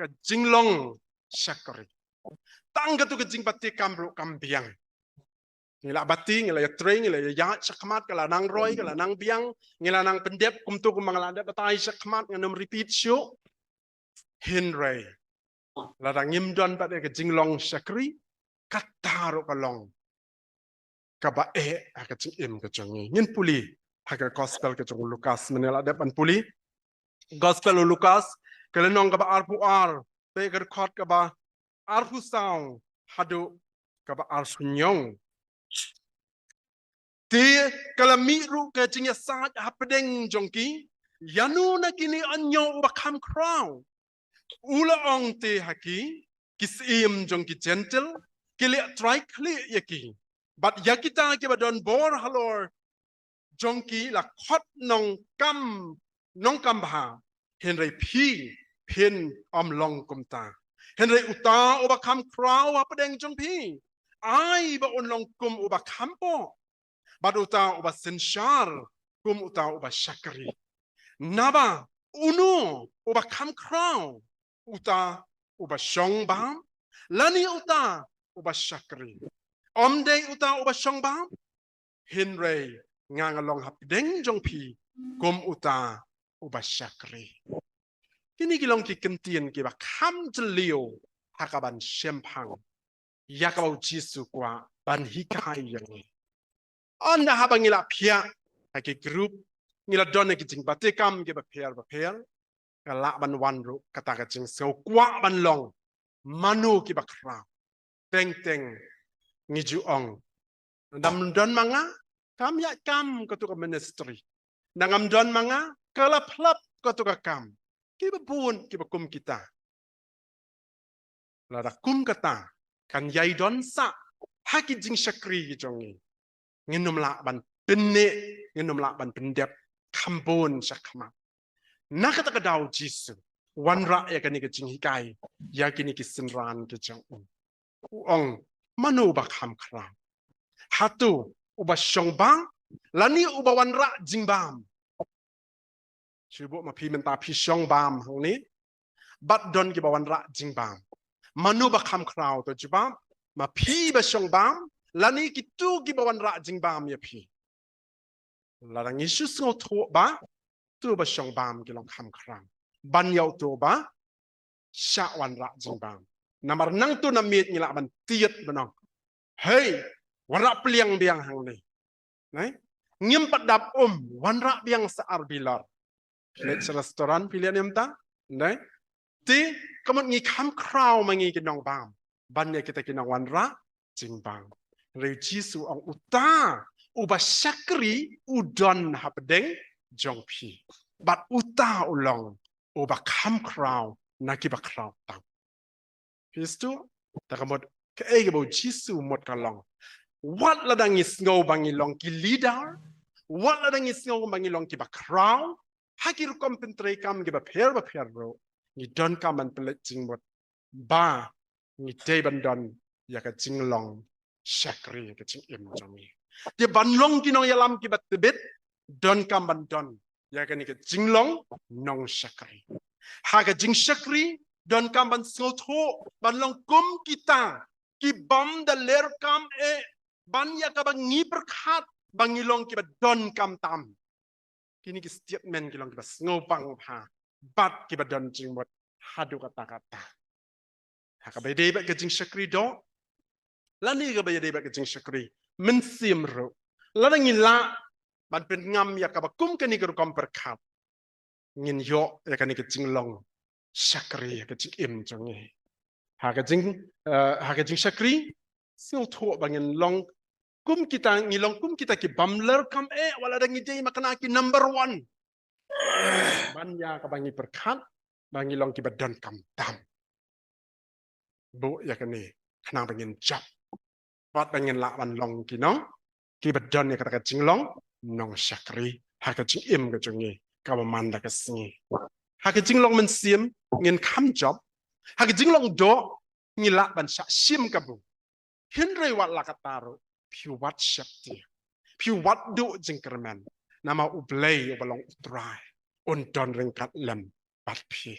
ke jinglong shakri tang ke tu ke jing pati kamru kambiang ngila bati ngila ya train ngila ya shakmat kala nang roy kala nang biang ngila nang pendep kumtu kumangalanda batai shakmat nganum repeat show hinray ladang ngimdon pada ke jinglong shakri kataro kalong kaba ke jing im ke jongi ngin puli haga gospel ke jong Lukas menela depan puli gospel Lukas kelenong kaba arpu ar pe ke khot kaba arpu sound hadu kaba arsunyong ti kalami ru ke jingya sat hapedeng jongki yanu na kini anyo bakam crown ula ong te haki kisim jongki gentle kili try kli yaki but yakita ke badon bor halor jongki la khot nong kam bha henry phi pin long kumta henry uta obakam crow hapedeng jongpi ai ba on long kum obakam po bad uta uba senshar kum uta uba shakri naba unu uba kam crown uta uba shong bam lani uta uba shakri omde uta uba shong bam hinray ngangalong hapdeng jongpi kum uta uba shakri kini kilong ki kentien ki ba kam jliu hakaban shempang yakau jisu kwa ban hikai yang anda habang ngila pia haki group ngila donne ki jing batikam ki ba pair kala ban wanru kata ka jing so kwa ban long manu ki ba kra teng ngiju ong dam don manga kam ya kam ko to ministry nangam don manga kala plap ko to kam ki ba bun ki ba kum kita la da kum kata kan yai don sa haki jing shakri ki jongi nginum la ban penne nginum la ban pendep kambon shakma nakata ka daw jisu wanra ya kani ke jing hikai ya kini ki sinran ke jong ong manu ba kham khra hatu uba shong bang lani uba wanra jingbam chibu ma phi menta phi shong bam hang ni bat don ki ba wanra jingbam manu ba kham khrao to jibam ma phi ba shong bam lani ki tu ki ba wanra jingbam ya phi larang Yesus ngo tho ba tu ba shong bam ki long kham khrang ban yau tu ba sha wanra jingbam namar nang tu na mit ngila ban tiet banong hey wanra pliang biang hang ni nai ngim padap wanra biang sa arbilar let restoran pilihan em ta nai ti kamot ngi kham kraw mangi kinong bam bannya kita kinong wanra jingbam re jisu ong uta uba shakri udon hapdeng jongpi bat uta ulong uba kham kraw nakiba kraw tang pistu takamot ke ego jisu mot kalong what ladang is ngo bangi long ki leader what ladang is ngo bangi long ki ba kraw hakir kompentre kam ki ba pher ro ni don kam an pelet jing mot ba ni te ban don ya ka jinglong shakri ka jing im jami ti ban long ki nong yalam ki bat tebet don kam ban don ya ka ni ka jinglong nong shakri ha ka jing shakri don kam ban sotho ban long kum kita ki bam da ler kam ban ya ka bang ngi perkhat bang ngilong ki ba don kam tam kini ki statement ki long ki ba ngopang pha bat ki ba don jing mot hadu kata ha ka ba de ba ka jing shakri do lani ka ba de ba ka jing shakri men sim ro lani ngila ban pen ngam ya ka ba kum ka ni ka kom perkhat ngin yo ya ka ni ka jing long shakri ya ka jing im jong ha ka jing shakri sil tho bangin long kum kita ngilong kum kita ki bamler kam wala da ngi jey makana ki number 1 banya ka bangi perkhat bangi long ki badan kam tam bu ya kani khana bangin jap pat bangin la ban long ki no ki badan ya kata jinglong nong shakri ha ka jing im ka jongi ka man da ka singi ha ka jinglong men sim ngin kam job ha ka jinglong do ngila ban sha sim ka bu hinrei wat la kataro piu wat shakti piu wat do jingkerman nama ublei ubalong utrai on don ringkat lem bat pi